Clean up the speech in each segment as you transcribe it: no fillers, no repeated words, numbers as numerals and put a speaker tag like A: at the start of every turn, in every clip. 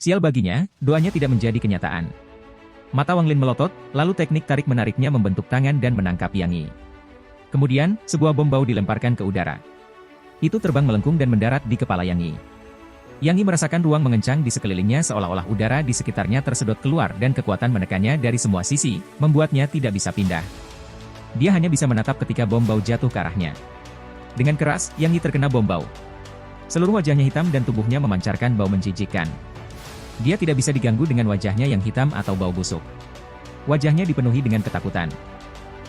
A: Sial baginya, doanya tidak menjadi kenyataan. Mata Wang Lin melotot, lalu teknik tarik-menariknya membentuk tangan dan menangkap Yang Yi. Kemudian, sebuah bom bau dilemparkan ke udara. Itu terbang melengkung dan mendarat di kepala Yang Yi. Yang Yi merasakan ruang mengencang di sekelilingnya seolah-olah udara di sekitarnya tersedot keluar dan kekuatan menekannya dari semua sisi, membuatnya tidak bisa pindah. Dia hanya bisa menatap ketika bom bau jatuh ke arahnya. Dengan keras, Yang Yi terkena bom bau. Seluruh wajahnya hitam dan tubuhnya memancarkan bau menjijikkan. Dia tidak bisa diganggu dengan wajahnya yang hitam atau bau busuk. Wajahnya dipenuhi dengan ketakutan.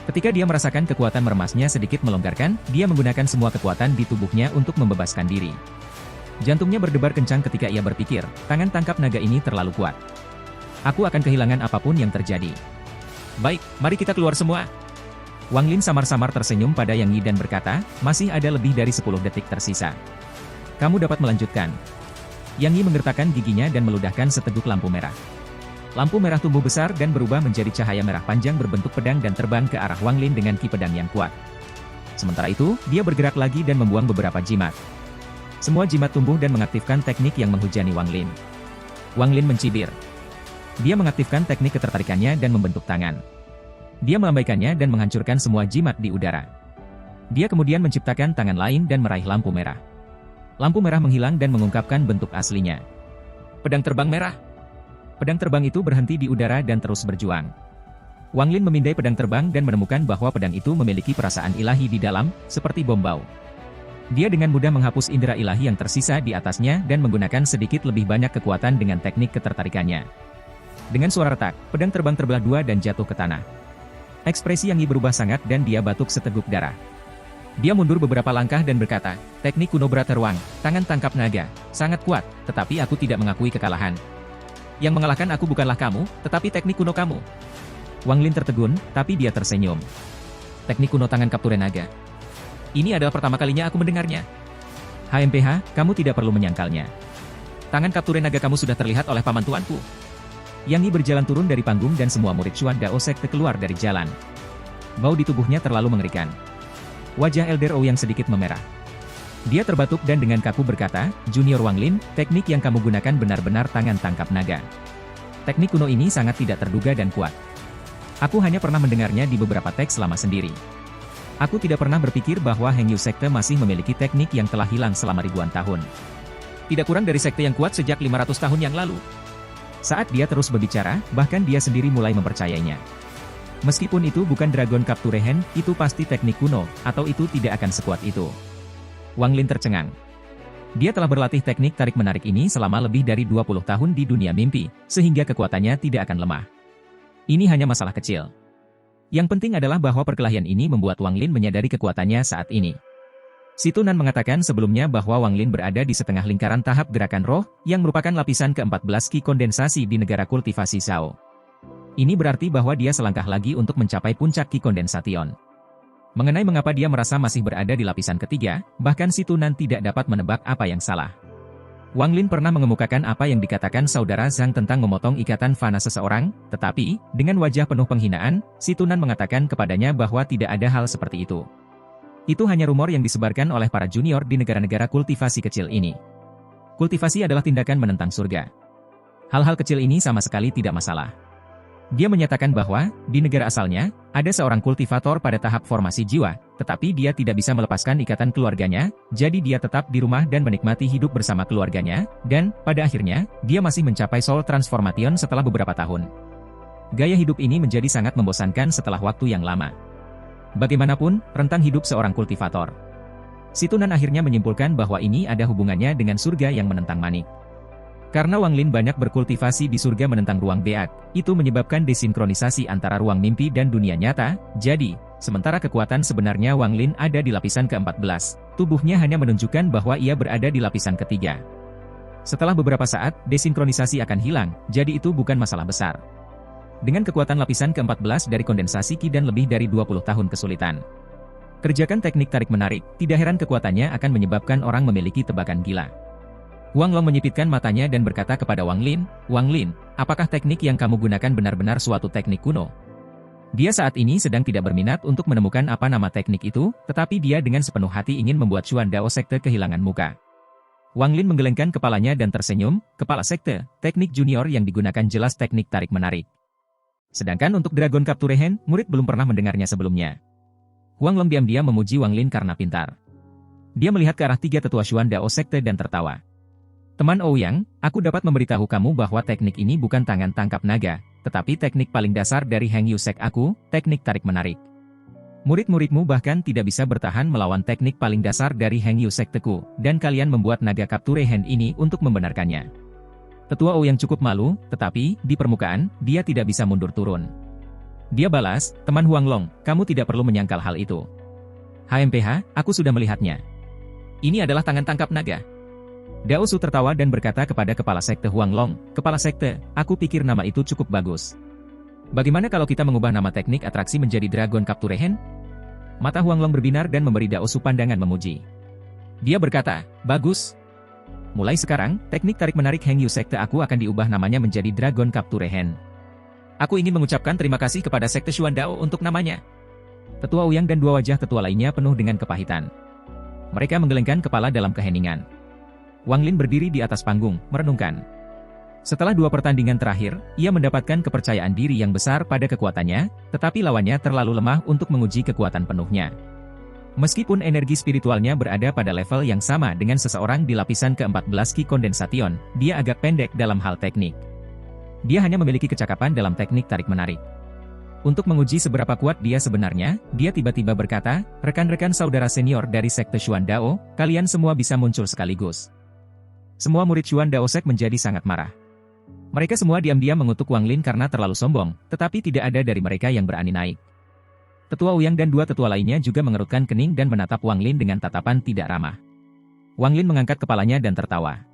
A: Ketika dia merasakan kekuatan meremasnya sedikit melonggarkan, dia menggunakan semua kekuatan di tubuhnya untuk membebaskan diri. Jantungnya berdebar kencang ketika ia berpikir, tangan tangkap naga ini terlalu kuat. Aku akan kehilangan apapun yang terjadi. Baik, mari kita keluar semua. Wang Lin samar-samar tersenyum pada Yang Yi dan berkata, masih ada lebih dari 10 detik tersisa. Kamu dapat melanjutkan. Yang Yi menggertakkan giginya dan meludahkan seteguk lampu merah. Lampu merah tumbuh besar dan berubah menjadi cahaya merah panjang berbentuk pedang dan terbang ke arah Wang Lin dengan ki pedang yang kuat. Sementara itu, dia bergerak lagi dan membuang beberapa jimat. Semua jimat tumbuh dan mengaktifkan teknik yang menghujani Wang Lin. Wang Lin mencibir. Dia mengaktifkan teknik ketertarikannya dan membentuk tangan. Dia melambaikannya dan menghancurkan semua jimat di udara. Dia kemudian menciptakan tangan lain dan meraih lampu merah. Lampu merah menghilang dan mengungkapkan bentuk aslinya. Pedang terbang merah. Pedang terbang itu berhenti di udara dan terus berjuang. Wang Lin memindai pedang terbang dan menemukan bahwa pedang itu memiliki perasaan ilahi di dalam, seperti bom bau. Dia dengan mudah menghapus indera ilahi yang tersisa di atasnya dan menggunakan sedikit lebih banyak kekuatan dengan teknik ketertarikannya. Dengan suara retak, pedang terbang terbelah dua dan jatuh ke tanah. Ekspresi Yang Yi berubah sangat dan dia batuk seteguk darah. Dia mundur beberapa langkah dan berkata, teknik kuno Brata Ruang, tangan tangkap naga, sangat kuat, tetapi aku tidak mengakui kekalahan. Yang mengalahkan aku bukanlah kamu, tetapi teknik kuno kamu. Wang Lin tertegun, tapi dia tersenyum. Teknik kuno tangan kapture naga. Ini adalah pertama kalinya aku mendengarnya. HMPH, kamu tidak perlu menyangkalnya. Tangan kapture naga kamu sudah terlihat oleh paman tuanku. Yang Yi berjalan turun dari panggung dan semua murid Chuan Dao Sekte keluar dari jalan. Bau di tubuhnya terlalu mengerikan. Wajah Elder Ou yang sedikit memerah. Dia terbatuk dan dengan kaku berkata, Junior Wang Lin, teknik yang kamu gunakan benar-benar tangan tangkap naga. Teknik kuno ini sangat tidak terduga dan kuat. Aku hanya pernah mendengarnya di beberapa teks selama sendiri. Aku tidak pernah berpikir bahwa Hengyu Sekte masih memiliki teknik yang telah hilang selama ribuan tahun. Tidak kurang dari sekte yang kuat sejak 500 tahun yang lalu. Saat dia terus berbicara, bahkan dia sendiri mulai mempercayainya. Meskipun itu bukan Dragon Capture Hand, itu pasti teknik kuno, atau itu tidak akan sekuat itu. Wang Lin tercengang. Dia telah berlatih teknik tarik-menarik ini selama lebih dari 20 tahun di dunia mimpi, sehingga kekuatannya tidak akan lemah. Ini hanya masalah kecil. Yang penting adalah bahwa perkelahian ini membuat Wang Lin menyadari kekuatannya saat ini. Si Tunan mengatakan sebelumnya bahwa Wang Lin berada di setengah lingkaran tahap gerakan roh, yang merupakan lapisan ke-14 ki kondensasi di negara kultivasi Zhao. Ini berarti bahwa dia selangkah lagi untuk mencapai puncak ki kondensation. Mengenai mengapa dia merasa masih berada di lapisan ketiga, bahkan si Tunan tidak dapat menebak apa yang salah. Wang Lin pernah mengemukakan apa yang dikatakan saudara Zhang tentang memotong ikatan fana seseorang, tetapi, dengan wajah penuh penghinaan, si Tunan mengatakan kepadanya bahwa tidak ada hal seperti itu. Itu hanya rumor yang disebarkan oleh para junior di negara-negara kultivasi kecil ini. Kultivasi adalah tindakan menentang surga. Hal-hal kecil ini sama sekali tidak masalah. Dia menyatakan bahwa, di negara asalnya, ada seorang kultivator pada tahap formasi jiwa, tetapi dia tidak bisa melepaskan ikatan keluarganya, jadi dia tetap di rumah dan menikmati hidup bersama keluarganya, dan, pada akhirnya, dia masih mencapai soul transformation setelah beberapa tahun. Gaya hidup ini menjadi sangat membosankan setelah waktu yang lama. Bagaimanapun, rentang hidup seorang kultivator. Si Tunan akhirnya menyimpulkan bahwa ini ada hubungannya dengan surga yang menentang manik. Karena Wang Lin banyak berkultivasi di surga menentang ruang beat, itu menyebabkan desinkronisasi antara ruang mimpi dan dunia nyata, jadi, sementara kekuatan sebenarnya Wang Lin ada di lapisan ke-14, tubuhnya hanya menunjukkan bahwa ia berada di lapisan ketiga. Setelah beberapa saat, desinkronisasi akan hilang, jadi itu bukan masalah besar. Dengan kekuatan lapisan ke-14 dari kondensasi Ki dan lebih dari 20 tahun kesulitan. Kerjakan teknik tarik-menarik, tidak heran kekuatannya akan menyebabkan orang memiliki tebakan gila. Wang Long menyipitkan matanya dan berkata kepada Wang Lin, apakah teknik yang kamu gunakan benar-benar suatu teknik kuno? Dia saat ini sedang tidak berminat untuk menemukan apa nama teknik itu, tetapi dia dengan sepenuh hati ingin membuat Chuan Dao Sekte kehilangan muka. Wang Lin menggelengkan kepalanya dan tersenyum, kepala sekte, teknik junior yang digunakan jelas teknik tarik-menarik. Sedangkan untuk Dragon Capture Hand, murid belum pernah mendengarnya sebelumnya. Huang Long diam-diam memuji Wang Lin karena pintar. Dia melihat ke arah 3 tetua Xuan Dao sekte dan tertawa. Teman Ouyang, aku dapat memberitahu kamu bahwa teknik ini bukan tangan tangkap naga, tetapi teknik paling dasar dari Heng Yu Sek aku, teknik tarik-menarik. Murid-muridmu bahkan tidak bisa bertahan melawan teknik paling dasar dari Heng Yu Sekteku, dan kalian membuat naga Capture Hand ini untuk membenarkannya. Tetua Ouyang cukup malu, tetapi, di permukaan, dia tidak bisa mundur turun. Dia balas, teman Huang Long, kamu tidak perlu menyangkal hal itu. HMPH, aku sudah melihatnya. Ini adalah tangan tangkap naga. Dao Su tertawa dan berkata kepada kepala sekte Huang Long, kepala sekte, aku pikir nama itu cukup bagus. Bagaimana kalau kita mengubah nama teknik atraksi menjadi Dragon Capture Hand? Mata Huang Long berbinar dan memberi Dao Su pandangan memuji. Dia berkata, bagus. Mulai sekarang, teknik tarik-menarik Heng Yu Sekte aku akan diubah namanya menjadi Dragon Capture Hand. Aku ingin mengucapkan terima kasih kepada Sekte Xuan Dao untuk namanya. Tetua Ouyang dan 2 wajah tetua lainnya penuh dengan kepahitan. Mereka menggelengkan kepala dalam keheningan. Wang Lin berdiri di atas panggung, merenungkan. Setelah 2 pertandingan terakhir, ia mendapatkan kepercayaan diri yang besar pada kekuatannya, tetapi lawannya terlalu lemah untuk menguji kekuatan penuhnya. Meskipun energi spiritualnya berada pada level yang sama dengan seseorang di lapisan ke-14 Ki Kondensation, dia agak pendek dalam hal teknik. Dia hanya memiliki kecakapan dalam teknik tarik-menarik. Untuk menguji seberapa kuat dia sebenarnya, dia tiba-tiba berkata, rekan-rekan saudara senior dari Sekte Xuan Dao, kalian semua bisa muncul sekaligus. Semua murid Xuan Dao Sek menjadi sangat marah. Mereka semua diam-diam mengutuk Wang Lin karena terlalu sombong, tetapi tidak ada dari mereka yang berani naik. Tetua Ouyang dan 2 tetua lainnya juga mengerutkan kening dan menatap Wang Lin dengan tatapan tidak ramah. Wang Lin mengangkat kepalanya dan tertawa.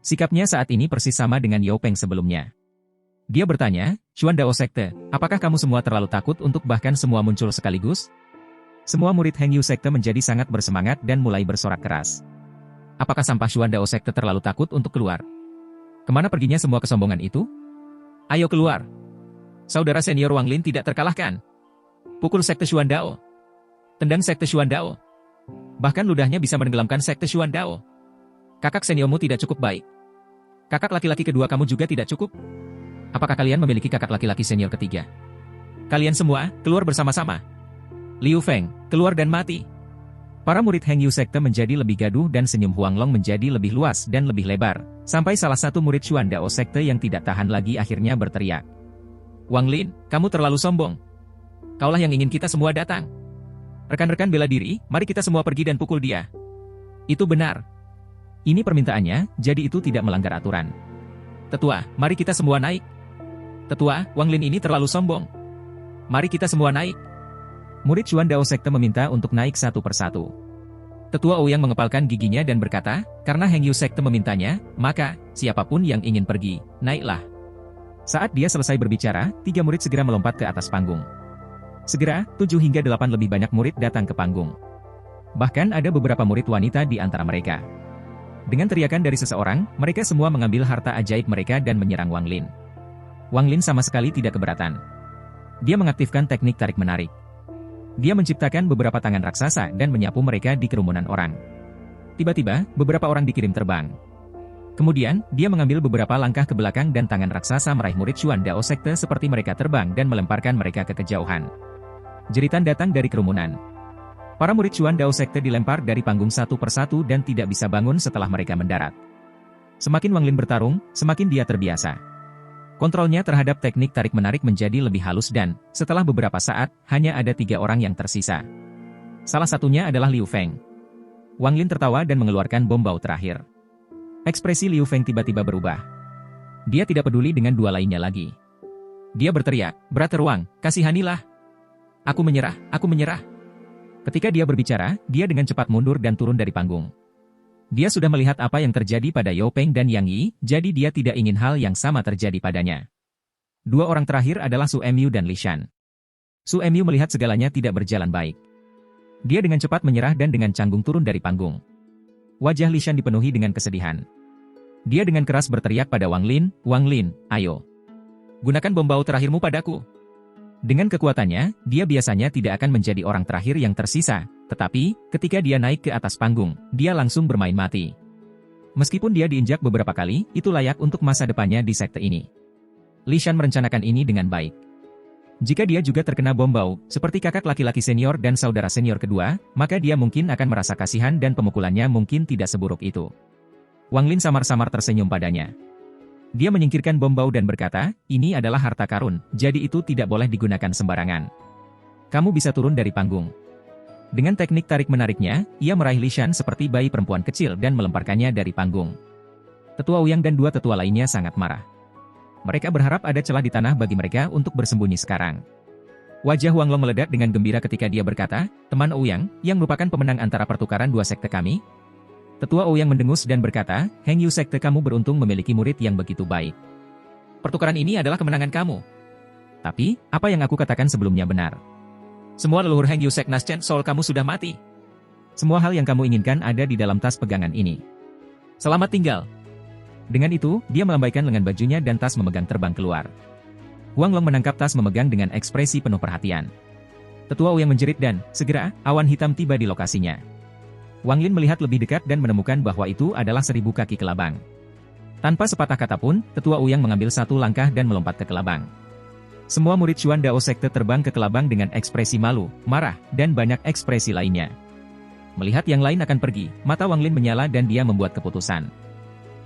A: Sikapnya saat ini persis sama dengan Yao Peng sebelumnya. Dia bertanya, Xuan Dao Sekte, apakah kamu semua terlalu takut untuk bahkan semua muncul sekaligus? Semua murid Heng Yu Sekte menjadi sangat bersemangat dan mulai bersorak keras. Apakah sampah Xuan Dao Sekte terlalu takut untuk keluar? Kemana perginya semua kesombongan itu? Ayo keluar. Saudara senior Wang Lin tidak terkalahkan. Pukul Sekte Xuan Dao. Tendang Sekte Xuan Dao. Bahkan ludahnya bisa menenggelamkan Sekte Xuan Dao. Kakak seniormu tidak cukup baik. Kakak laki-laki kedua kamu juga tidak cukup. Apakah kalian memiliki kakak laki-laki senior ketiga? Kalian semua, keluar bersama-sama. Liu Feng, keluar dan mati. Para murid Heng Yu Sekte menjadi lebih gaduh dan senyum Huang Long menjadi lebih luas dan lebih lebar, sampai salah satu murid Xuan Dao Sekte yang tidak tahan lagi akhirnya berteriak. Wang Lin, kamu terlalu sombong. Kaulah yang ingin kita semua datang. Rekan-rekan bela diri, mari kita semua pergi dan pukul dia. Itu benar. Ini permintaannya, jadi itu tidak melanggar aturan. Tetua, mari kita semua naik. Tetua, Wang Lin ini terlalu sombong. Mari kita semua naik. Murid Xuan Dao Sekte meminta untuk naik satu persatu. Tetua Ouyang mengepalkan giginya dan berkata, karena Heng Yu Sekte memintanya, maka, siapapun yang ingin pergi, naiklah. Saat dia selesai berbicara, 3 murid segera melompat ke atas panggung. Segera, 7 hingga 8 lebih banyak murid datang ke panggung. Bahkan ada beberapa murid wanita di antara mereka. Dengan teriakan dari seseorang, mereka semua mengambil harta ajaib mereka dan menyerang Wang Lin. Wang Lin sama sekali tidak keberatan. Dia mengaktifkan teknik tarik-menarik. Dia menciptakan beberapa tangan raksasa dan menyapu mereka di kerumunan orang. Tiba-tiba, beberapa orang dikirim terbang. Kemudian, dia mengambil beberapa langkah ke belakang dan tangan raksasa meraih murid Xuan Dao Sekte seperti mereka terbang dan melemparkan mereka ke kejauhan. Jeritan datang dari kerumunan. Para murid Xuan Dao Sekte dilempar dari panggung satu persatu dan tidak bisa bangun setelah mereka mendarat. Semakin Wang Lin bertarung, semakin dia terbiasa. Kontrolnya terhadap teknik tarik-menarik menjadi lebih halus dan, setelah beberapa saat, hanya ada 3 orang yang tersisa. Salah satunya adalah Liu Feng. Wang Lin tertawa dan mengeluarkan bom bau terakhir. Ekspresi Liu Feng tiba-tiba berubah. Dia tidak peduli dengan 2 lainnya lagi. Dia berteriak, Brother Wang, kasihanilah. Aku menyerah, aku menyerah. Ketika dia berbicara, dia dengan cepat mundur dan turun dari panggung. Dia sudah melihat apa yang terjadi pada Yao Peng dan Yang Yi, jadi dia tidak ingin hal yang sama terjadi padanya. 2 orang terakhir adalah Su Emyu dan Li Shan. Su Emyu melihat segalanya tidak berjalan baik. Dia dengan cepat menyerah dan dengan canggung turun dari panggung. Wajah Li Shan dipenuhi dengan kesedihan. Dia dengan keras berteriak pada Wang Lin, ayo. Gunakan bom bau terakhirmu padaku. Dengan kekuatannya, dia biasanya tidak akan menjadi orang terakhir yang tersisa, tetapi, ketika dia naik ke atas panggung, dia langsung bermain mati. Meskipun dia diinjak beberapa kali, itu layak untuk masa depannya di sekte ini. Li Shan merencanakan ini dengan baik. Jika dia juga terkena bom bau, seperti kakak laki-laki senior dan saudara senior kedua, maka dia mungkin akan merasa kasihan dan pemukulannya mungkin tidak seburuk itu. Wang Lin samar-samar tersenyum padanya. Dia menyingkirkan bom bau dan berkata, ini adalah harta karun, jadi itu tidak boleh digunakan sembarangan. Kamu bisa turun dari panggung. Dengan teknik tarik-menariknya, ia meraih Li Shan seperti bayi perempuan kecil dan melemparkannya dari panggung. Tetua Ouyang dan dua tetua lainnya sangat marah. Mereka berharap ada celah di tanah bagi mereka untuk bersembunyi sekarang. Wajah Huang Long meledak dengan gembira ketika dia berkata, teman Ouyang, yang merupakan pemenang antara pertukaran dua sekte kami. Tetua Ouyang mendengus dan berkata, Heng Yu sekte kamu beruntung memiliki murid yang begitu baik. Pertukaran ini adalah kemenangan kamu. Tapi, apa yang aku katakan sebelumnya benar. Semua leluhur Heng Yu Sek Naschen Soul kamu sudah mati. Semua hal yang kamu inginkan ada di dalam tas pegangan ini. Selamat tinggal. Dengan itu, dia melambaikan lengan bajunya dan tas memegang terbang keluar. Huang Long menangkap tas memegang dengan ekspresi penuh perhatian. Tetua Ouyang menjerit dan, segera, awan hitam tiba di lokasinya. Wang Lin melihat lebih dekat dan menemukan bahwa itu adalah 1000 kaki kelabang. Tanpa sepatah kata pun, Tetua Ouyang mengambil satu langkah dan melompat ke kelabang. Semua murid Xuan Dao Sekte terbang ke kelabang dengan ekspresi malu, marah, dan banyak ekspresi lainnya. Melihat yang lain akan pergi, mata Wang Lin menyala dan dia membuat keputusan.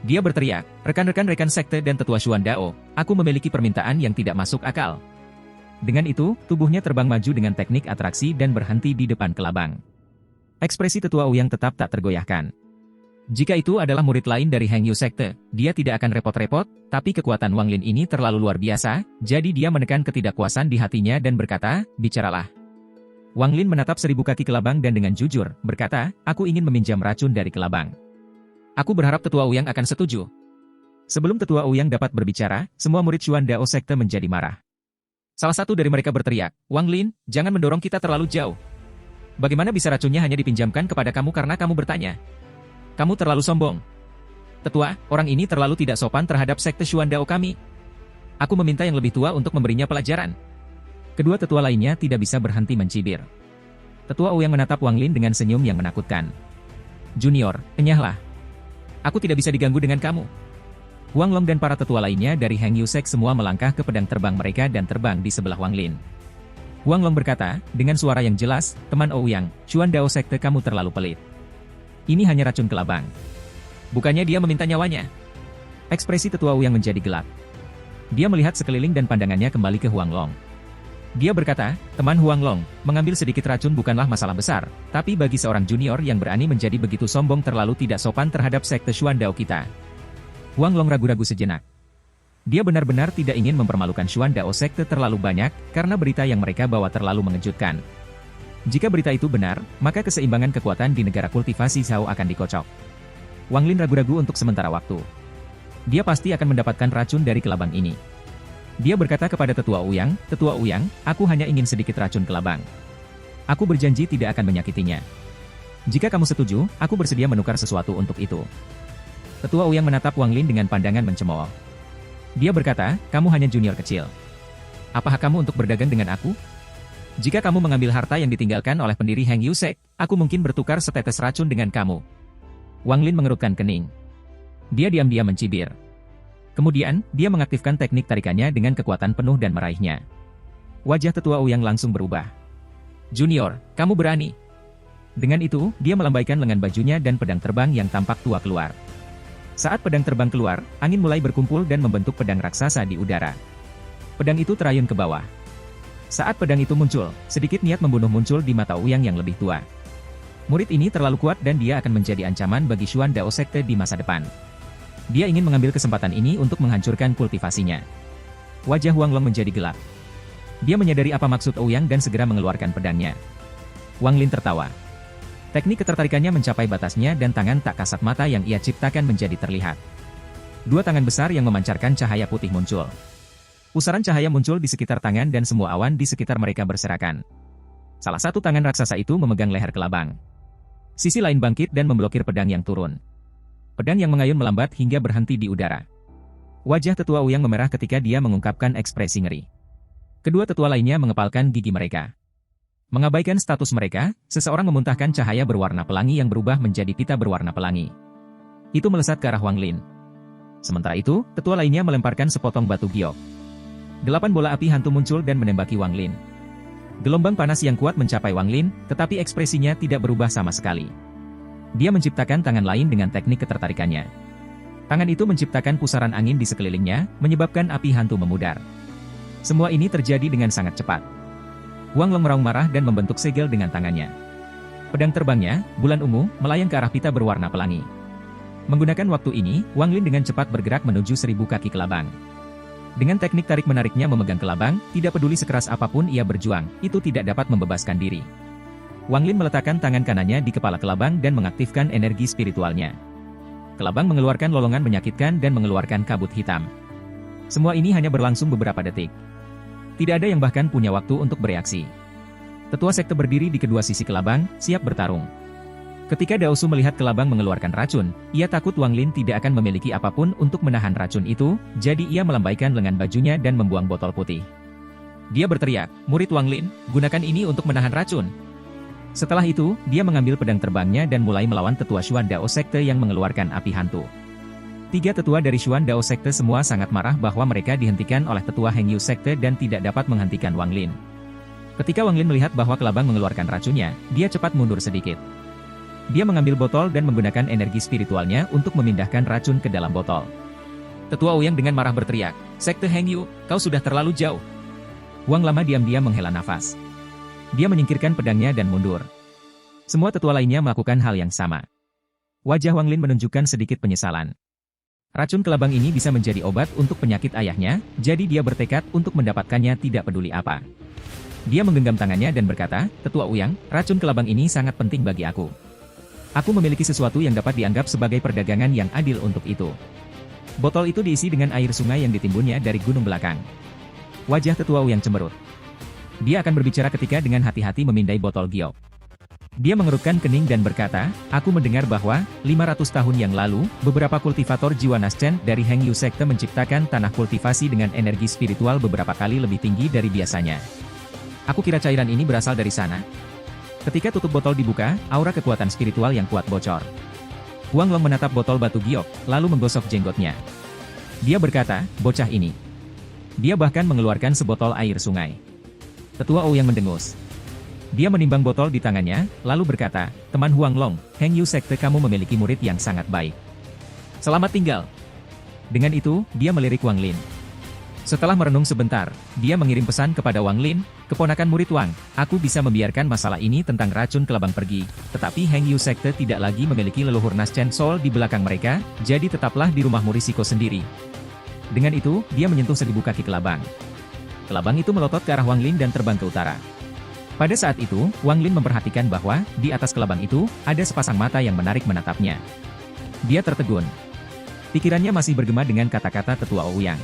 A: Dia berteriak, rekan-rekan sekte dan tetua Xuan Dao, aku memiliki permintaan yang tidak masuk akal. Dengan itu, tubuhnya terbang maju dengan teknik atraksi dan berhenti di depan kelabang. Ekspresi Tetua Ouyang tetap tak tergoyahkan. Jika itu adalah murid lain dari Heng Yu Sekte, dia tidak akan repot-repot, tapi kekuatan Wang Lin ini terlalu luar biasa, jadi dia menekan ketidakpuasan di hatinya dan berkata, bicaralah. Wang Lin menatap 1000 kaki kelabang dan dengan jujur, berkata, aku ingin meminjam racun dari kelabang. Aku berharap Tetua Ouyang akan setuju. Sebelum Tetua Ouyang dapat berbicara, semua murid Xuan Dao Sekte menjadi marah. Salah satu dari mereka berteriak, Wang Lin, jangan mendorong kita terlalu jauh. Bagaimana bisa racunnya hanya dipinjamkan kepada kamu karena kamu bertanya? Kamu terlalu sombong. Tetua, orang ini terlalu tidak sopan terhadap sekte Xuan Dao kami. Aku meminta yang lebih tua untuk memberinya pelajaran. Kedua tetua lainnya tidak bisa berhenti mencibir. Tetua Ouyang menatap Wang Lin dengan senyum yang menakutkan. Junior, kenyahlah. Aku tidak bisa diganggu dengan kamu. Huang Long dan para tetua lainnya dari Heng Yu Sek semua melangkah ke pedang terbang mereka dan terbang di sebelah Wang Lin. Huang Long berkata, dengan suara yang jelas, teman Ouyang, Xuan Dao Sekte kamu terlalu pelit. Ini hanya racun kelabang. Bukannya dia meminta nyawanya. Ekspresi Tetua Ouyang menjadi gelap. Dia melihat sekeliling dan pandangannya kembali ke Huang Long. Dia berkata, teman Huang Long, mengambil sedikit racun bukanlah masalah besar, tapi bagi seorang junior yang berani menjadi begitu sombong terlalu tidak sopan terhadap sekte Xuan Dao kita. Huang Long ragu-ragu sejenak. Dia benar-benar tidak ingin mempermalukan Xuan Dao Sekte terlalu banyak, karena berita yang mereka bawa terlalu mengejutkan. Jika berita itu benar, maka keseimbangan kekuatan di negara kultivasi Zhao akan dikocok. Wang Lin ragu-ragu untuk sementara waktu. Dia pasti akan mendapatkan racun dari kelabang ini. Dia berkata kepada Tetua Ouyang, Tetua Ouyang, aku hanya ingin sedikit racun kelabang. Aku berjanji tidak akan menyakitinya. Jika kamu setuju, aku bersedia menukar sesuatu untuk itu. Tetua Ouyang menatap Wang Lin dengan pandangan mencemooh. Dia berkata, kamu hanya junior kecil. Apa hak kamu untuk berdagang dengan aku? Jika kamu mengambil harta yang ditinggalkan oleh pendiri Heng Yu Sek, aku mungkin bertukar setetes racun dengan kamu. Wang Lin mengerutkan kening. Dia diam-diam mencibir. Kemudian, dia mengaktifkan teknik tarikannya dengan kekuatan penuh dan meraihnya. Wajah Tetua Ouyang langsung berubah. Junior, kamu berani. Dengan itu, dia melambaikan lengan bajunya dan pedang terbang yang tampak tua keluar. Saat pedang terbang keluar, angin mulai berkumpul dan membentuk pedang raksasa di udara. Pedang itu terayun ke bawah. Saat pedang itu muncul, sedikit niat membunuh muncul di mata Ouyang yang lebih tua. Murid ini terlalu kuat dan dia akan menjadi ancaman bagi Xuan Dao Sekte di masa depan. Dia ingin mengambil kesempatan ini untuk menghancurkan kultivasinya. Wajah Huang Long menjadi gelap. Dia menyadari apa maksud Ouyang dan segera mengeluarkan pedangnya. Wang Lin tertawa. Teknik ketertarikannya mencapai batasnya dan tangan tak kasat mata yang ia ciptakan menjadi terlihat. Dua tangan besar yang memancarkan cahaya putih muncul. Pusaran cahaya muncul di sekitar tangan dan semua awan di sekitar mereka berserakan. Salah satu tangan raksasa itu memegang leher kelabang. Sisi lain bangkit dan memblokir pedang yang turun. Pedang yang mengayun melambat hingga berhenti di udara. Wajah Tetua Ouyang memerah ketika dia mengungkapkan ekspresi ngeri. Kedua tetua lainnya mengepalkan gigi mereka. Mengabaikan status mereka, seseorang memuntahkan cahaya berwarna pelangi yang berubah menjadi pita berwarna pelangi. Itu melesat ke arah Wang Lin. Sementara itu, tetua lainnya melemparkan sepotong batu giok. 8 bola api hantu muncul dan menembaki Wang Lin. Gelombang panas yang kuat mencapai Wang Lin, tetapi ekspresinya tidak berubah sama sekali. Dia menciptakan tangan lain dengan teknik ketertarikannya. Tangan itu menciptakan pusaran angin di sekelilingnya, menyebabkan api hantu memudar. Semua ini terjadi dengan sangat cepat. Wang Long meraung marah dan membentuk segel dengan tangannya. Pedang terbangnya, bulan ungu, melayang ke arah pita berwarna pelangi. Menggunakan waktu ini, Wang Lin dengan cepat bergerak menuju 1000 kaki kelabang. Dengan teknik tarik-menariknya memegang kelabang, tidak peduli sekeras apapun ia berjuang, itu tidak dapat membebaskan diri. Wang Lin meletakkan tangan kanannya di kepala kelabang dan mengaktifkan energi spiritualnya. Kelabang mengeluarkan lolongan menyakitkan dan mengeluarkan kabut hitam. Semua ini hanya berlangsung beberapa detik. Tidak ada yang bahkan punya waktu untuk bereaksi. Tetua sekte berdiri di kedua sisi kelabang, siap bertarung. Ketika Daosu melihat kelabang mengeluarkan racun, ia takut Wang Lin tidak akan memiliki apapun untuk menahan racun itu, jadi ia melambaikan lengan bajunya dan membuang botol putih. Dia berteriak, "Murid Wang Lin, gunakan ini untuk menahan racun." Setelah itu, dia mengambil pedang terbangnya dan mulai melawan tetua Xuan Dao sekte yang mengeluarkan api hantu. 3 tetua dari Xuan Dao sekte semua sangat marah bahwa mereka dihentikan oleh tetua Heng Yu sekte dan tidak dapat menghentikan Wang Lin. Ketika Wang Lin melihat bahwa kelabang mengeluarkan racunnya, dia cepat mundur sedikit. Dia mengambil botol dan menggunakan energi spiritualnya untuk memindahkan racun ke dalam botol. Tetua Ouyang dengan marah berteriak, "Sekte Heng Yu, kau sudah terlalu jauh." Wang Lama diam-diam menghela nafas. Dia menyingkirkan pedangnya dan mundur. Semua tetua lainnya melakukan hal yang sama. Wajah Wang Lin menunjukkan sedikit penyesalan. Racun kelabang ini bisa menjadi obat untuk penyakit ayahnya, jadi dia bertekad untuk mendapatkannya tidak peduli apa. Dia menggenggam tangannya dan berkata, "Tetua Ouyang, racun kelabang ini sangat penting bagi aku. Aku memiliki sesuatu yang dapat dianggap sebagai perdagangan yang adil untuk itu." Botol itu diisi dengan air sungai yang ditimbunnya dari gunung belakang. Wajah Tetua Ouyang cemberut. Dia akan berbicara ketika dengan hati-hati memindai botol giok. Dia mengerutkan kening dan berkata, "Aku mendengar bahwa, 500 tahun yang lalu, beberapa kultivator jiwa Naschen dari Heng Yu Sekte menciptakan tanah kultivasi dengan energi spiritual beberapa kali lebih tinggi dari biasanya. Aku kira cairan ini berasal dari sana." Ketika tutup botol dibuka, aura kekuatan spiritual yang kuat bocor. Wang Long menatap botol batu giok, lalu menggosok jenggotnya. Dia berkata, "Bocah ini." Dia bahkan mengeluarkan sebotol air sungai. Tetua Ouyang mendengus. Dia menimbang botol di tangannya, lalu berkata, "Teman Huang Long, Heng Yu Sekte kamu memiliki murid yang sangat baik. Selamat tinggal." Dengan itu, dia melirik Wang Lin. Setelah merenung sebentar, dia mengirim pesan kepada Wang Lin, "Keponakan murid Wang, aku bisa membiarkan masalah ini tentang racun kelabang pergi, tetapi Heng Yu Sekte tidak lagi memiliki leluhur Naschen Soul di belakang mereka, jadi tetaplah di rumahmu risiko sendiri." Dengan itu, dia menyentuh 1000 kaki kelabang. Kelabang itu melotot ke arah Wang Lin dan terbang ke utara. Pada saat itu, Wang Lin memperhatikan bahwa, di atas kelabang itu, ada sepasang mata yang menarik menatapnya. Dia tertegun. Pikirannya masih bergema dengan kata-kata Tetua Ouyang.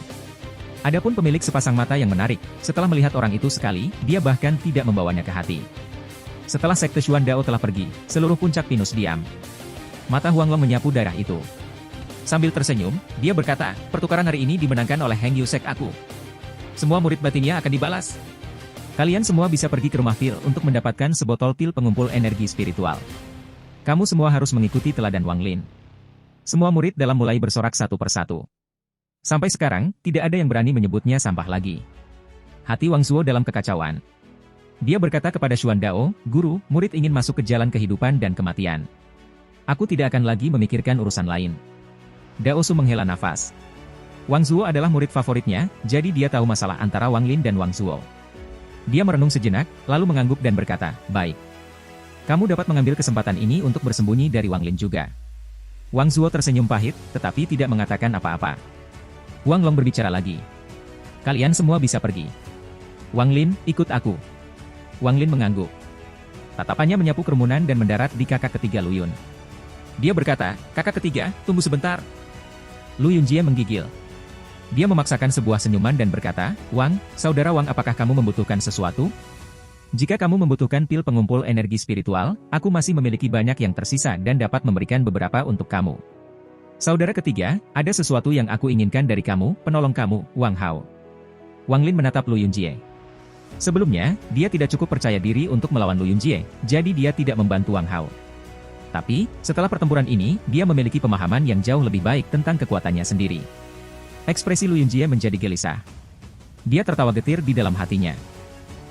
A: Adapun pemilik sepasang mata yang menarik, setelah melihat orang itu sekali, dia bahkan tidak membawanya ke hati. Setelah sekte Xuan Dao telah pergi, seluruh puncak pinus diam. Mata Huang Long menyapu darah itu. Sambil tersenyum, dia berkata, "Pertukaran hari ini dimenangkan oleh Heng Yu Sek aku. Semua murid batinnya akan dibalas. Kalian semua bisa pergi ke rumah pil untuk mendapatkan sebotol pil pengumpul energi spiritual. Kamu semua harus mengikuti teladan Wang Lin." Semua murid dalam mulai bersorak satu persatu. Sampai sekarang, tidak ada yang berani menyebutnya sampah lagi. Hati Wang Zuo dalam kekacauan. Dia berkata kepada Xuan Dao, "Guru, murid ingin masuk ke jalan kehidupan dan kematian. Aku tidak akan lagi memikirkan urusan lain." Dao Su menghela nafas. Wang Zuo adalah murid favoritnya, jadi dia tahu masalah antara Wang Lin dan Wang Zuo. Dia merenung sejenak, lalu mengangguk dan berkata, "Baik. Kamu dapat mengambil kesempatan ini untuk bersembunyi dari Wang Lin juga." Wang Zuo tersenyum pahit, tetapi tidak mengatakan apa-apa. Wang Long berbicara lagi. "Kalian semua bisa pergi. Wang Lin, ikut aku." Wang Lin mengangguk. Tatapannya menyapu kerumunan dan mendarat di kakak ketiga Lu Yun. Dia berkata, "Kakak ketiga, tunggu sebentar." Lu Yunjie menggigil. Dia memaksakan sebuah senyuman dan berkata, "Wang, saudara Wang, apakah kamu membutuhkan sesuatu? Jika kamu membutuhkan pil pengumpul energi spiritual, aku masih memiliki banyak yang tersisa dan dapat memberikan beberapa untuk kamu. Saudara ketiga, ada sesuatu yang aku inginkan dari kamu, penolong kamu, Wang Hao." Wang Lin menatap Lu Yunjie. Sebelumnya, dia tidak cukup percaya diri untuk melawan Lu Yunjie, jadi dia tidak membantu Wang Hao. Tapi, setelah pertempuran ini, dia memiliki pemahaman yang jauh lebih baik tentang kekuatannya sendiri. Ekspresi Lu Yunjie menjadi gelisah. Dia tertawa getir di dalam hatinya.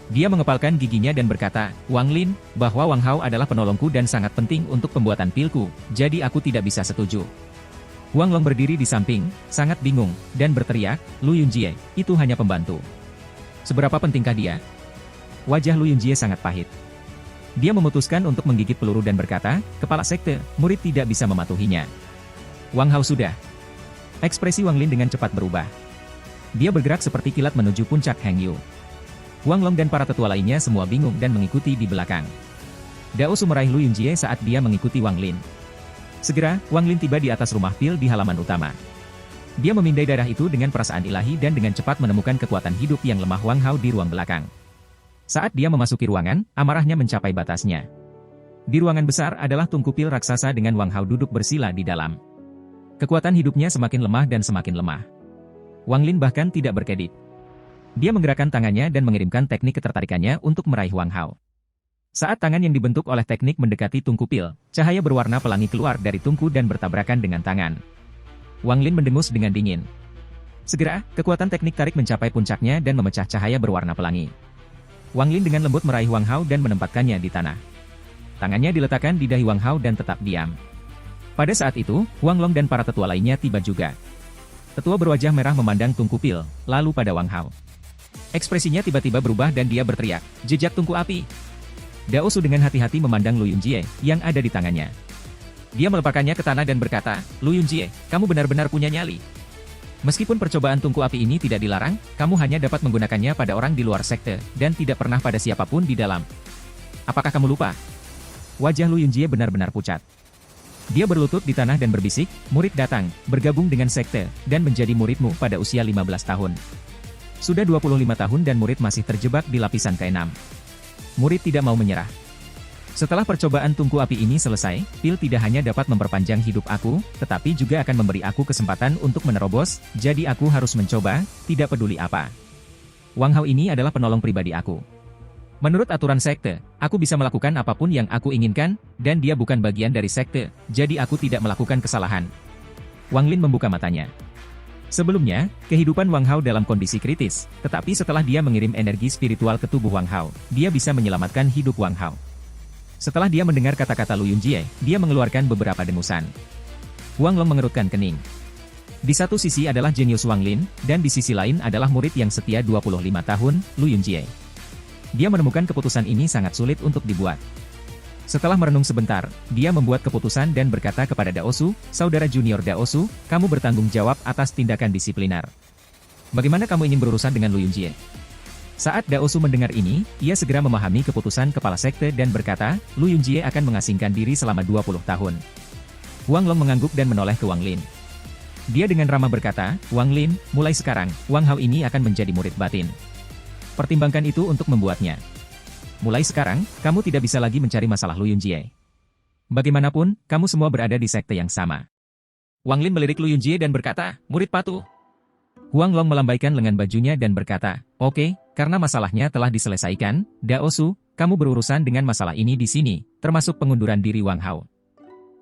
A: Dia mengepalkan giginya dan berkata, Wang Lin, bahwa Wang Hao adalah penolongku dan sangat penting untuk pembuatan pilku, jadi aku tidak bisa setuju. Wang Long berdiri di samping, sangat bingung, dan berteriak, Lu Yunjie, itu hanya pembantu. Seberapa pentingkah dia? Wajah Lu Yunjie sangat pahit. Dia memutuskan untuk menggigit peluru dan berkata, kepala sekte, murid tidak bisa mematuhinya. Wang Hao sudah. Ekspresi Wang Lin dengan cepat berubah. Dia bergerak seperti kilat menuju puncak Heng Yu. Wang Long dan para tetua lainnya semua bingung dan mengikuti di belakang. Dao Su meraih Lu Yunjie saat dia mengikuti Wang Lin. Segera, Wang Lin tiba di atas rumah pil di halaman utama. Dia memindai darah itu dengan perasaan ilahi dan dengan cepat menemukan kekuatan hidup yang lemah Wang Hao di ruang belakang. Saat dia memasuki ruangan, amarahnya mencapai batasnya. Di ruangan besar adalah tungku pil raksasa dengan Wang Hao duduk bersila di dalam. Kekuatan hidupnya semakin lemah dan semakin lemah. Wang Lin bahkan tidak berkedip. Dia menggerakkan tangannya dan mengirimkan teknik ketertarikannya untuk meraih Wang Hao. Saat tangan yang dibentuk oleh teknik mendekati tungku pil, cahaya berwarna pelangi keluar dari tungku dan bertabrakan dengan tangan. Wang Lin mendengus dengan dingin. Segera, kekuatan teknik tarik mencapai puncaknya dan memecah cahaya berwarna pelangi. Wang Lin dengan lembut meraih Wang Hao dan menempatkannya di tanah. Tangannya diletakkan di dahi Wang Hao dan tetap diam. Pada saat itu, Wang Long dan para tetua lainnya tiba juga. Tetua berwajah merah memandang tungku pil, lalu pada Wang Hao. Ekspresinya tiba-tiba berubah dan dia berteriak, jejak tungku api. Dao Su dengan hati-hati memandang Lu Yunjie yang ada di tangannya. Dia melemparkannya ke tanah dan berkata, Lu Yunjie, kamu benar-benar punya nyali. Meskipun percobaan tungku api ini tidak dilarang, kamu hanya dapat menggunakannya pada orang di luar sekte, dan tidak pernah pada siapapun di dalam. Apakah kamu lupa? Wajah Lu Yunjie benar-benar pucat. Dia berlutut di tanah dan berbisik, murid datang, bergabung dengan sekte, dan menjadi muridmu pada usia 15 tahun. Sudah 25 tahun dan murid masih terjebak di lapisan ke-6. Murid tidak mau menyerah. Setelah percobaan tungku api ini selesai, pil tidak hanya dapat memperpanjang hidup aku, tetapi juga akan memberi aku kesempatan untuk menerobos, jadi aku harus mencoba, tidak peduli apa. Wang Hao ini adalah penolong pribadi aku. Menurut aturan sekte, aku bisa melakukan apapun yang aku inginkan, dan dia bukan bagian dari sekte, jadi aku tidak melakukan kesalahan. Wang Lin membuka matanya. Sebelumnya, kehidupan Wang Hao dalam kondisi kritis, tetapi setelah dia mengirim energi spiritual ke tubuh Wang Hao, dia bisa menyelamatkan hidup Wang Hao. Setelah dia mendengar kata-kata Lu Yunjie, dia mengeluarkan beberapa dengusan. Wang Long mengerutkan kening. Di satu sisi adalah jenius Wang Lin, dan di sisi lain adalah murid yang setia 25 tahun, Lu Yunjie. Dia menemukan keputusan ini sangat sulit untuk dibuat. Setelah merenung sebentar, dia membuat keputusan dan berkata kepada Dao Su, saudara junior Dao Su, kamu bertanggung jawab atas tindakan disipliner. Bagaimana kamu ingin berurusan dengan Lu Yunjie? Saat Dao Su mendengar ini, ia segera memahami keputusan kepala sekte dan berkata, Lu Yunjie akan mengasingkan diri selama 20 tahun. Wang Long mengangguk dan menoleh ke Wang Lin. Dia dengan ramah berkata, Wang Lin, mulai sekarang, Wang Hao ini akan menjadi murid batin. Pertimbangkan itu untuk membuatnya. Mulai sekarang, kamu tidak bisa lagi mencari masalah Lu Yunjie. Bagaimanapun, kamu semua berada di sekte yang sama. Wang Lin melirik Lu Yunjie dan berkata, murid patuh. Wang Long melambaikan lengan bajunya dan berkata, oke, karena masalahnya telah diselesaikan, Dao Su, kamu berurusan dengan masalah ini di sini, termasuk pengunduran diri Wang Hao.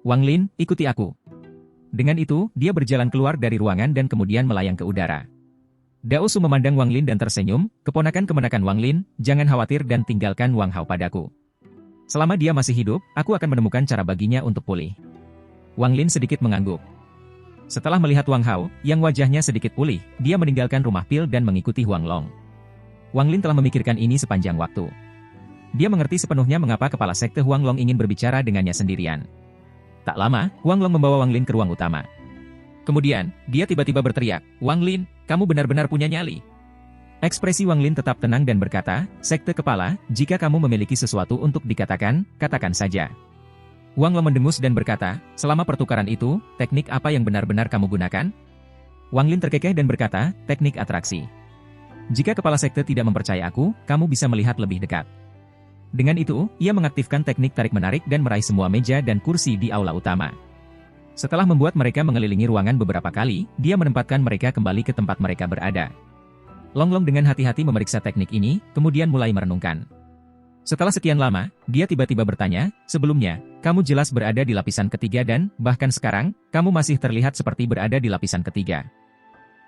A: Wang Lin, ikuti aku. Dengan itu, dia berjalan keluar dari ruangan dan kemudian melayang ke udara. Dao Su memandang Wang Lin dan tersenyum, keponakan-keponakan Wang Lin, jangan khawatir dan tinggalkan Wang Hao padaku. Selama dia masih hidup, aku akan menemukan cara baginya untuk pulih. Wang Lin sedikit mengangguk. Setelah melihat Wang Hao, yang wajahnya sedikit pulih, dia meninggalkan rumah pil dan mengikuti Huang Long. Wang Lin telah memikirkan ini sepanjang waktu. Dia mengerti sepenuhnya mengapa kepala sekte Huang Long ingin berbicara dengannya sendirian. Tak lama, Huang Long membawa Wang Lin ke ruang utama. Kemudian, dia tiba-tiba berteriak, Wang Lin, kamu benar-benar punya nyali. Ekspresi Wang Lin tetap tenang dan berkata, sekte kepala, jika kamu memiliki sesuatu untuk dikatakan, katakan saja. Wang Long mendengus dan berkata, selama pertukaran itu, teknik apa yang benar-benar kamu gunakan? Wang Lin terkekeh dan berkata, teknik atraksi. Jika kepala sekte tidak mempercayai aku, kamu bisa melihat lebih dekat. Dengan itu, ia mengaktifkan teknik tarik-menarik dan meraih semua meja dan kursi di aula utama. Setelah membuat mereka mengelilingi ruangan beberapa kali, dia menempatkan mereka kembali ke tempat mereka berada. Long Long dengan hati-hati memeriksa teknik ini, kemudian mulai merenungkan. Setelah sekian lama, dia tiba-tiba bertanya, sebelumnya, kamu jelas berada di lapisan ketiga dan, bahkan sekarang, kamu masih terlihat seperti berada di lapisan ketiga.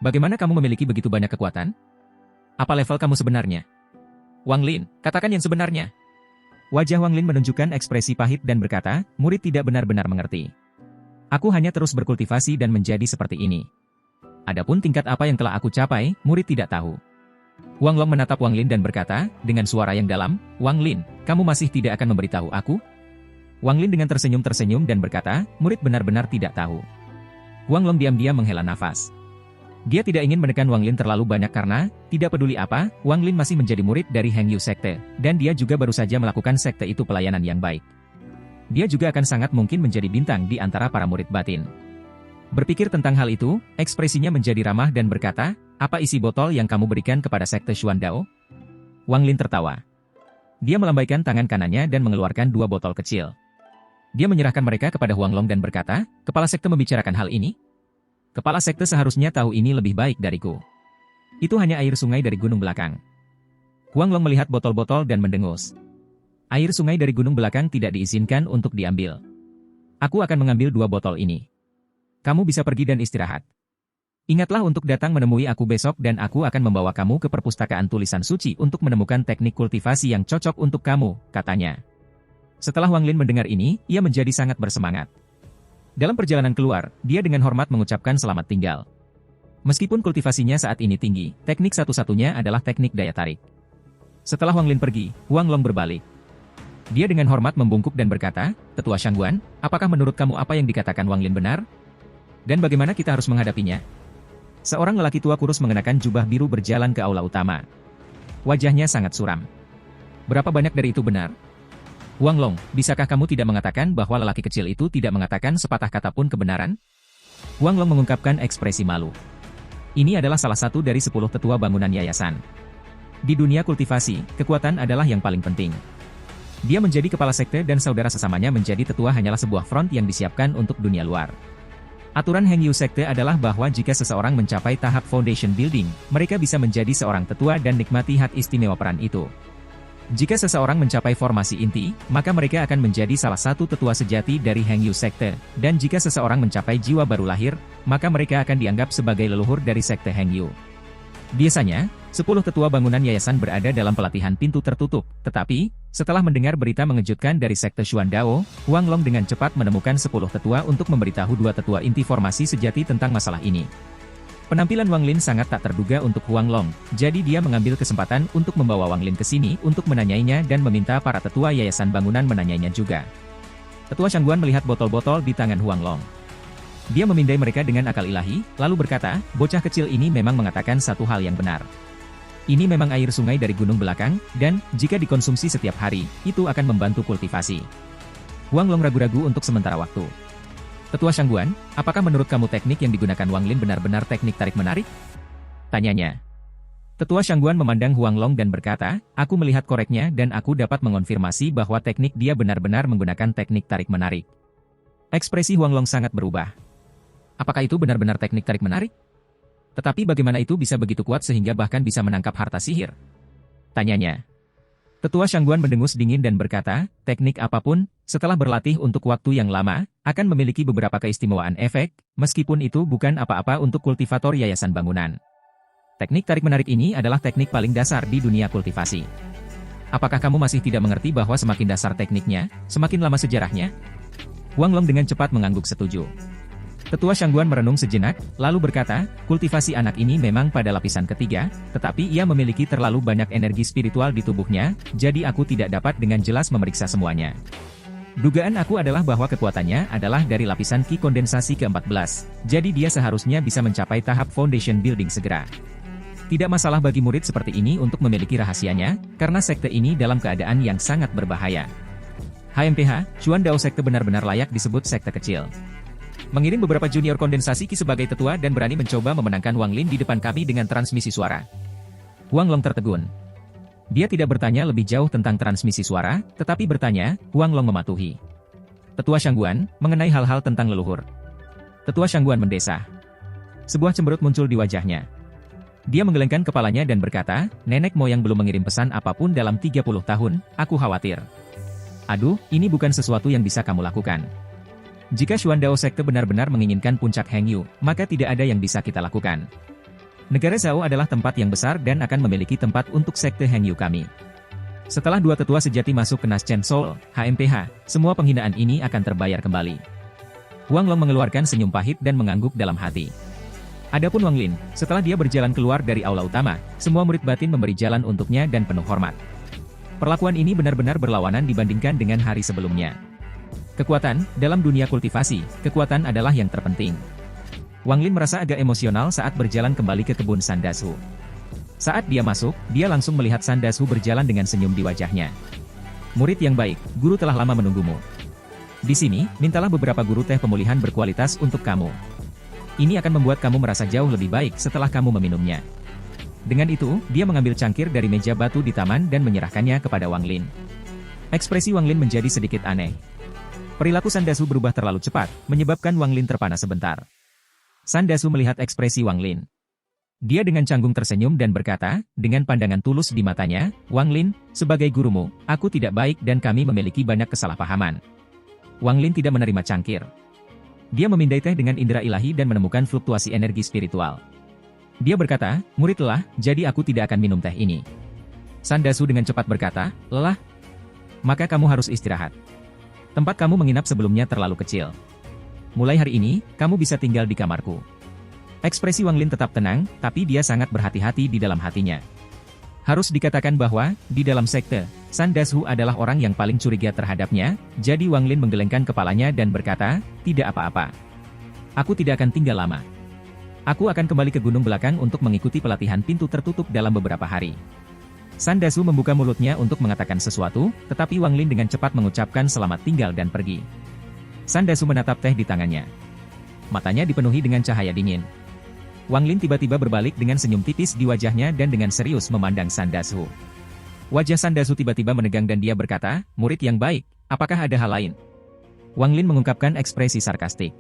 A: Bagaimana kamu memiliki begitu banyak kekuatan? Apa level kamu sebenarnya? Wang Lin, katakan yang sebenarnya. Wajah Wang Lin menunjukkan ekspresi pahit dan berkata, murid tidak benar-benar mengerti. Aku hanya terus berkultivasi dan menjadi seperti ini. Adapun tingkat apa yang telah aku capai, murid tidak tahu. Wang Long menatap Wang Lin dan berkata, dengan suara yang dalam, Wang Lin, kamu masih tidak akan memberitahu aku? Wang Lin dengan tersenyum-tersenyum dan berkata, murid benar-benar tidak tahu. Wang Long diam-diam menghela nafas. Dia tidak ingin menekan Wang Lin terlalu banyak karena, tidak peduli apa, Wang Lin masih menjadi murid dari Heng Yu Sekte, dan dia juga baru saja melakukan sekte itu pelayanan yang baik. Dia juga akan sangat mungkin menjadi bintang di antara para murid batin. Berpikir tentang hal itu, ekspresinya menjadi ramah dan berkata, apa isi botol yang kamu berikan kepada sekte Xuan Dao? Wang Lin tertawa. Dia melambaikan tangan kanannya dan mengeluarkan 2 botol kecil. Dia menyerahkan mereka kepada Huang Long dan berkata, kepala sekte membicarakan hal ini? Kepala sekte seharusnya tahu ini lebih baik dariku. Itu hanya air sungai dari gunung belakang. Huang Long melihat botol-botol dan mendengus. Air sungai dari gunung belakang tidak diizinkan untuk diambil. Aku akan mengambil 2 botol ini. Kamu bisa pergi dan istirahat. Ingatlah untuk datang menemui aku besok dan aku akan membawa kamu ke perpustakaan tulisan suci untuk menemukan teknik kultivasi yang cocok untuk kamu, katanya. Setelah Wang Lin mendengar ini, ia menjadi sangat bersemangat. Dalam perjalanan keluar, dia dengan hormat mengucapkan selamat tinggal. Meskipun kultivasinya saat ini tinggi, teknik satu-satunya adalah teknik daya tarik. Setelah Wang Lin pergi, Huang Long berbalik. Dia dengan hormat membungkuk dan berkata, Tetua Shangguan, apakah menurut kamu apa yang dikatakan Wang Lin benar? Dan bagaimana kita harus menghadapinya? Seorang lelaki tua kurus mengenakan jubah biru berjalan ke aula utama. Wajahnya sangat suram. Berapa banyak dari itu benar? Huang Long, bisakah kamu tidak mengatakan bahwa lelaki kecil itu tidak mengatakan sepatah kata pun kebenaran? Huang Long mengungkapkan ekspresi malu. Ini adalah salah satu dari 10 tetua bangunan yayasan. Di dunia kultivasi, kekuatan adalah yang paling penting. Dia menjadi kepala sekte dan saudara sesamanya menjadi tetua hanyalah sebuah front yang disiapkan untuk dunia luar. Aturan Heng Yu Sekte adalah bahwa jika seseorang mencapai tahap foundation building, mereka bisa menjadi seorang tetua dan nikmati hak istimewa peran itu. Jika seseorang mencapai formasi inti, maka mereka akan menjadi salah satu tetua sejati dari Heng Yu Sekte, dan jika seseorang mencapai jiwa baru lahir, maka mereka akan dianggap sebagai leluhur dari Sekte Heng Yu. Biasanya, 10 tetua bangunan yayasan berada dalam pelatihan pintu tertutup, tetapi, setelah mendengar berita mengejutkan dari Sekte Xuan Dao, Huang Long dengan cepat menemukan 10 tetua untuk memberitahu 2 tetua inti formasi sejati tentang masalah ini. Penampilan Wang Lin sangat tak terduga untuk Huang Long, jadi dia mengambil kesempatan untuk membawa Wang Lin ke sini untuk menanyainya dan meminta para tetua yayasan bangunan menanyainya juga. Tetua Shangguan melihat botol-botol di tangan Huang Long. Dia memindai mereka dengan akal ilahi, lalu berkata, bocah kecil ini memang mengatakan satu hal yang benar. Ini memang air sungai dari gunung belakang, dan, jika dikonsumsi setiap hari, itu akan membantu kultivasi. Huang Long ragu-ragu untuk sementara waktu. Tetua Shangguan, apakah menurut kamu teknik yang digunakan Wang Lin benar-benar teknik tarik-menarik? Tanyanya. Tetua Shangguan memandang Huang Long dan berkata, aku melihat koreknya dan aku dapat mengonfirmasi bahwa teknik dia benar-benar menggunakan teknik tarik-menarik. Ekspresi Huang Long sangat berubah. Apakah itu benar-benar teknik tarik-menarik? Tetapi bagaimana itu bisa begitu kuat sehingga bahkan bisa menangkap harta sihir? Tanyanya. Tetua Shangguan mendengus dingin dan berkata, teknik apapun, setelah berlatih untuk waktu yang lama, akan memiliki beberapa keistimewaan efek, meskipun itu bukan apa-apa untuk kultivator yayasan bangunan. Teknik tarik-menarik ini adalah teknik paling dasar di dunia kultivasi. Apakah kamu masih tidak mengerti bahwa semakin dasar tekniknya, semakin lama sejarahnya? Huang Long dengan cepat mengangguk setuju. Tetua Shangguan merenung sejenak, lalu berkata, kultivasi anak ini memang pada lapisan ketiga, tetapi ia memiliki terlalu banyak energi spiritual di tubuhnya, jadi aku tidak dapat dengan jelas memeriksa semuanya. Dugaan aku adalah bahwa kekuatannya adalah dari lapisan Qi kondensasi ke-14, jadi dia seharusnya bisa mencapai tahap foundation building segera. Tidak masalah bagi murid seperti ini untuk memiliki rahasianya, karena sekte ini dalam keadaan yang sangat berbahaya. HMPH, Xuan Dao Sekte benar-benar layak disebut sekte kecil. Mengirim beberapa junior kondensasi Qi sebagai tetua dan berani mencoba memenangkan Wang Lin di depan kami dengan transmisi suara. Huang Long tertegun. Dia tidak bertanya lebih jauh tentang transmisi suara, tetapi bertanya, Huang Long mematuhi. Tetua Shangguan, mengenai hal-hal tentang leluhur. Tetua Shangguan mendesah. Sebuah cemberut muncul di wajahnya. Dia menggelengkan kepalanya dan berkata, nenek moyang belum mengirim pesan apapun dalam 30 tahun, aku khawatir. Aduh, ini bukan sesuatu yang bisa kamu lakukan. Jika Xuandao Sekte benar-benar menginginkan puncak Hengyu, maka tidak ada yang bisa kita lakukan. Negara Zhao adalah tempat yang besar dan akan memiliki tempat untuk Sekte Hengyu kami. Setelah dua tetua sejati masuk ke Naschen Soul, HMPH, semua penghinaan ini akan terbayar kembali. Wang Long mengeluarkan senyum pahit dan mengangguk dalam hati. Adapun Wang Lin, setelah dia berjalan keluar dari aula utama, semua murid batin memberi jalan untuknya dan penuh hormat. Perlakuan ini benar-benar berlawanan dibandingkan dengan hari sebelumnya. Kekuatan, dalam dunia kultivasi, kekuatan adalah yang terpenting. Wang Lin merasa agak emosional saat berjalan kembali ke kebun Sandasu. Saat dia masuk, dia langsung melihat Sandasu berjalan dengan senyum di wajahnya. Murid yang baik, guru telah lama menunggumu. Di sini, mintalah beberapa guru teh pemulihan berkualitas untuk kamu. Ini akan membuat kamu merasa jauh lebih baik setelah kamu meminumnya. Dengan itu, dia mengambil cangkir dari meja batu di taman dan menyerahkannya kepada Wang Lin. Ekspresi Wang Lin menjadi sedikit aneh. Perilaku Sandasu berubah terlalu cepat, menyebabkan Wang Lin terpana sebentar. Sandasu melihat ekspresi Wang Lin. Dia dengan canggung tersenyum dan berkata, dengan pandangan tulus di matanya, Wang Lin, sebagai gurumu, aku tidak baik dan kami memiliki banyak kesalahpahaman. Wang Lin tidak menerima cangkir. Dia memindai teh dengan indera ilahi dan menemukan fluktuasi energi spiritual. Dia berkata, murid lelah, jadi aku tidak akan minum teh ini. Sandasu dengan cepat berkata, lelah? Maka kamu harus istirahat. Tempat kamu menginap sebelumnya terlalu kecil. Mulai hari ini, kamu bisa tinggal di kamarku. Ekspresi Wang Lin tetap tenang, tapi dia sangat berhati-hati di dalam hatinya. Harus dikatakan bahwa, di dalam sekte, Sandasu adalah orang yang paling curiga terhadapnya, jadi Wang Lin menggelengkan kepalanya dan berkata, tidak apa-apa. Aku tidak akan tinggal lama. Aku akan kembali ke gunung belakang untuk mengikuti pelatihan pintu tertutup dalam beberapa hari. Sandasu membuka mulutnya untuk mengatakan sesuatu, tetapi Wang Lin dengan cepat mengucapkan selamat tinggal dan pergi. Sandasu menatap teh di tangannya. Matanya dipenuhi dengan cahaya dingin. Wang Lin tiba-tiba berbalik dengan senyum tipis di wajahnya dan dengan serius memandang Sandasu. Wajah Sandasu tiba-tiba menegang dan dia berkata, murid yang baik, apakah ada hal lain? Wang Lin mengungkapkan ekspresi sarkastik.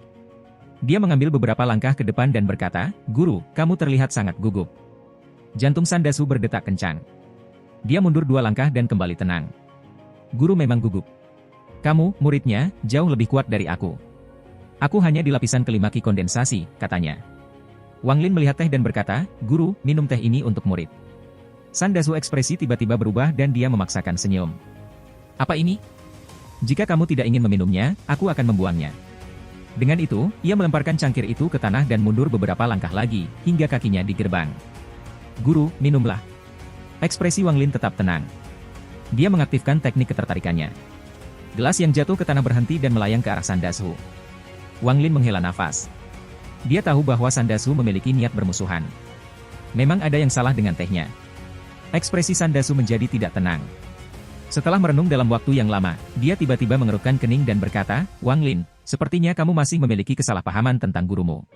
A: Dia mengambil beberapa langkah ke depan dan berkata, guru, kamu terlihat sangat gugup. Jantung Sandasu berdetak kencang. Dia mundur 2 langkah dan kembali tenang. Guru memang gugup. Kamu, muridnya, jauh lebih kuat dari aku. Aku hanya di lapisan kelima ki kondensasi, katanya. Wang Lin melihat teh dan berkata, guru, minum teh ini untuk murid. Sandasu ekspresi tiba-tiba berubah dan dia memaksakan senyum. Apa ini? Jika kamu tidak ingin meminumnya, aku akan membuangnya. Dengan itu, ia melemparkan cangkir itu ke tanah dan mundur beberapa langkah lagi, hingga kakinya di gerbang. Guru, minumlah. Ekspresi Wang Lin tetap tenang. Dia mengaktifkan teknik ketertarikannya. Gelas yang jatuh ke tanah berhenti dan melayang ke arah Sandasu. Wang Lin menghela nafas. Dia tahu bahwa Sandasu memiliki niat bermusuhan. Memang ada yang salah dengan tehnya. Ekspresi Sandasu menjadi tidak tenang. Setelah merenung dalam waktu yang lama, dia tiba-tiba mengerutkan kening dan berkata, Wang Lin, sepertinya kamu masih memiliki kesalahpahaman tentang gurumu.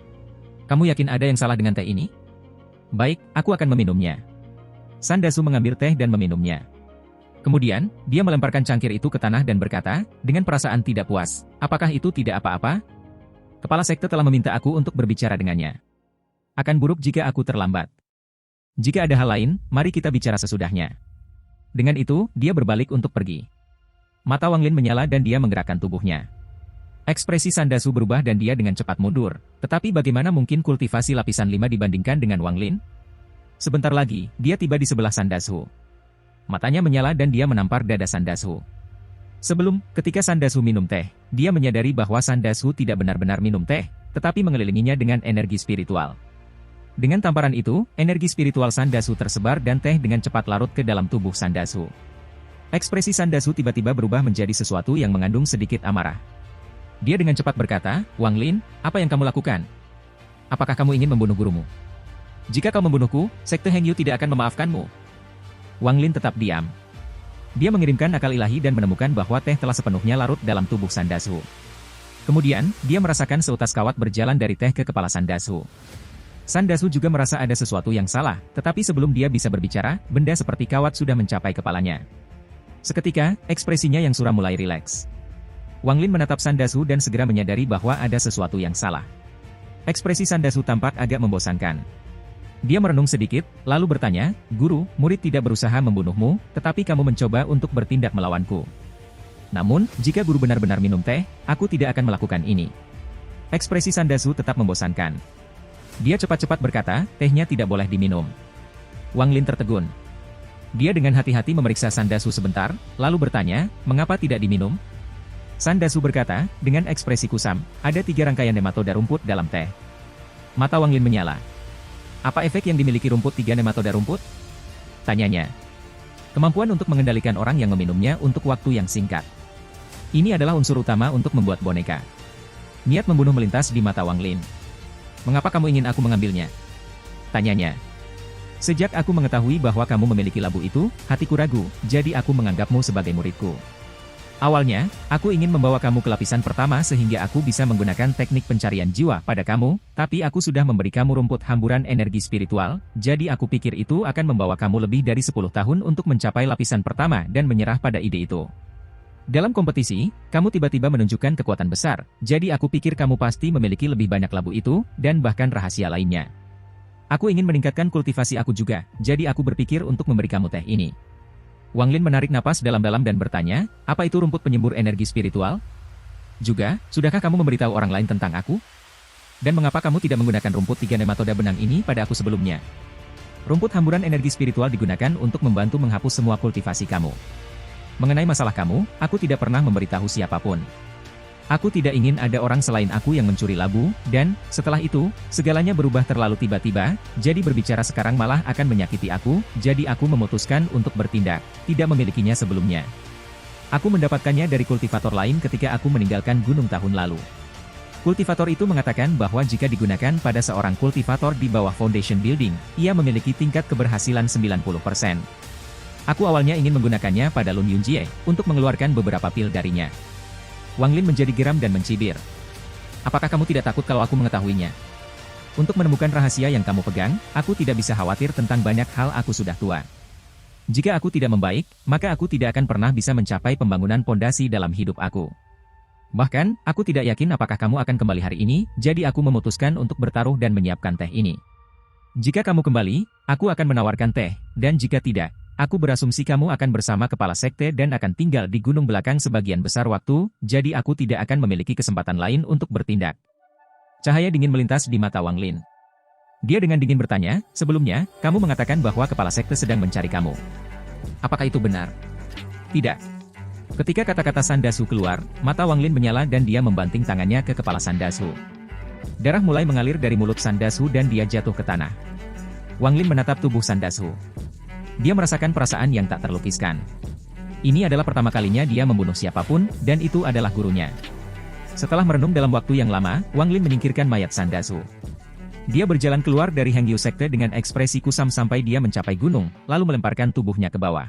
A: Kamu yakin ada yang salah dengan teh ini? Baik, aku akan meminumnya. Sandasu mengambil teh dan meminumnya. Kemudian, dia melemparkan cangkir itu ke tanah dan berkata, dengan perasaan tidak puas, apakah itu tidak apa-apa? Kepala sekte telah meminta aku untuk berbicara dengannya. Akan buruk jika aku terlambat. Jika ada hal lain, mari kita bicara sesudahnya. Dengan itu, dia berbalik untuk pergi. Mata Wang Lin menyala dan dia menggerakkan tubuhnya. Ekspresi Sandasu berubah dan dia dengan cepat mundur. Tetapi bagaimana mungkin kultivasi lapisan 5 dibandingkan dengan Wang Lin? Sebentar lagi, dia tiba di sebelah Sandasu. Matanya menyala dan dia menampar dada Sandasu. Ketika Sandasu minum teh, dia menyadari bahwa Sandasu tidak benar-benar minum teh, tetapi mengelilinginya dengan energi spiritual. Dengan tamparan itu, energi spiritual Sandasu tersebar dan teh dengan cepat larut ke dalam tubuh Sandasu. Ekspresi Sandasu tiba-tiba berubah menjadi sesuatu yang mengandung sedikit amarah. Dia dengan cepat berkata, Wang Lin, apa yang kamu lakukan? Apakah kamu ingin membunuh gurumu? Jika kau membunuhku, Sekte Hengyu tidak akan memaafkanmu. Wang Lin tetap diam. Dia mengirimkan akal ilahi dan menemukan bahwa teh telah sepenuhnya larut dalam tubuh Sandasu. Kemudian, dia merasakan seutas kawat berjalan dari teh ke kepala Sandasu. Sandasu juga merasa ada sesuatu yang salah, tetapi sebelum dia bisa berbicara, benda seperti kawat sudah mencapai kepalanya. Seketika, ekspresinya yang suram mulai rileks. Wang Lin menatap Sandasu dan segera menyadari bahwa ada sesuatu yang salah. Ekspresi Sandasu tampak agak membosankan. Dia merenung sedikit, lalu bertanya, "Guru, murid tidak berusaha membunuhmu, tetapi kamu mencoba untuk bertindak melawanku. Namun, jika guru benar-benar minum teh, aku tidak akan melakukan ini." Ekspresi Sandasu tetap membosankan. Dia cepat-cepat berkata, "Tehnya tidak boleh diminum." Wang Lin tertegun. Dia dengan hati-hati memeriksa Sandasu sebentar, lalu bertanya, "Mengapa tidak diminum?" Sandasu berkata, dengan ekspresi kusam, "Ada 3 rangkaian nematoda rumput dalam teh." Mata Wang Lin menyala. "Apa efek yang dimiliki rumput 3 nematoda rumput?" tanyanya. "Kemampuan untuk mengendalikan orang yang meminumnya untuk waktu yang singkat. Ini adalah unsur utama untuk membuat boneka." Niat membunuh melintas di mata Wang Lin. "Mengapa kamu ingin aku mengambilnya?" tanyanya. "Sejak aku mengetahui bahwa kamu memiliki labu itu, hatiku ragu, jadi aku menganggapmu sebagai muridku. Awalnya, aku ingin membawa kamu ke lapisan pertama sehingga aku bisa menggunakan teknik pencarian jiwa pada kamu, tapi aku sudah memberi kamu rumput hamburan energi spiritual, jadi aku pikir itu akan membawa kamu lebih dari 10 tahun untuk mencapai lapisan pertama dan menyerah pada ide itu. Dalam kompetisi, kamu tiba-tiba menunjukkan kekuatan besar, jadi aku pikir kamu pasti memiliki lebih banyak labu itu, dan bahkan rahasia lainnya. Aku ingin meningkatkan kultivasi aku juga, jadi aku berpikir untuk memberi kamu teh ini." Wang Lin menarik napas dalam-dalam dan bertanya, "Apa itu rumput penyembur energi spiritual? Juga, sudahkah kamu memberitahu orang lain tentang aku? Dan mengapa kamu tidak menggunakan rumput 3 nematoda benang ini pada aku sebelumnya?" Rumput hamburan energi spiritual digunakan untuk membantu menghapus semua kultivasi kamu. Mengenai masalah kamu, aku tidak pernah memberitahu siapapun. Aku tidak ingin ada orang selain aku yang mencuri labu, dan, setelah itu, segalanya berubah terlalu tiba-tiba, jadi berbicara sekarang malah akan menyakiti aku, jadi aku memutuskan untuk bertindak, tidak memilikinya sebelumnya. Aku mendapatkannya dari kultivator lain ketika aku meninggalkan gunung tahun lalu. Kultivator itu mengatakan bahwa jika digunakan pada seorang kultivator di bawah foundation building, ia memiliki tingkat keberhasilan 90%. Aku awalnya ingin menggunakannya pada Lun Yunjie, untuk mengeluarkan beberapa pil darinya. Wang Lin menjadi geram dan mencibir. "Apakah kamu tidak takut kalau aku mengetahuinya? Untuk menemukan rahasia yang kamu pegang, aku tidak bisa khawatir tentang banyak hal, aku sudah tua. Jika aku tidak membaik, maka aku tidak akan pernah bisa mencapai pembangunan pondasi dalam hidup aku. Bahkan, aku tidak yakin apakah kamu akan kembali hari ini, jadi aku memutuskan untuk bertaruh dan menyiapkan teh ini. Jika kamu kembali, aku akan menawarkan teh, dan jika tidak, aku berasumsi kamu akan bersama kepala sekte dan akan tinggal di gunung belakang sebagian besar waktu, jadi aku tidak akan memiliki kesempatan lain untuk bertindak." Cahaya dingin melintas di mata Wang Lin. Dia dengan dingin bertanya, "Sebelumnya, kamu mengatakan bahwa kepala sekte sedang mencari kamu. Apakah itu benar?" "Tidak." Ketika kata-kata Sandasu keluar, mata Wang Lin menyala dan dia membanting tangannya ke kepala Sandasu. Darah mulai mengalir dari mulut Sandasu dan dia jatuh ke tanah. Wang Lin menatap tubuh Sandasu. Dia merasakan perasaan yang tak terlukiskan. Ini adalah pertama kalinya dia membunuh siapapun, dan itu adalah gurunya. Setelah merenung dalam waktu yang lama, Wang Lin menyingkirkan mayat Sandasu. Dia berjalan keluar dari Hangyu Sekte dengan ekspresi kusam sampai dia mencapai gunung, lalu melemparkan tubuhnya ke bawah.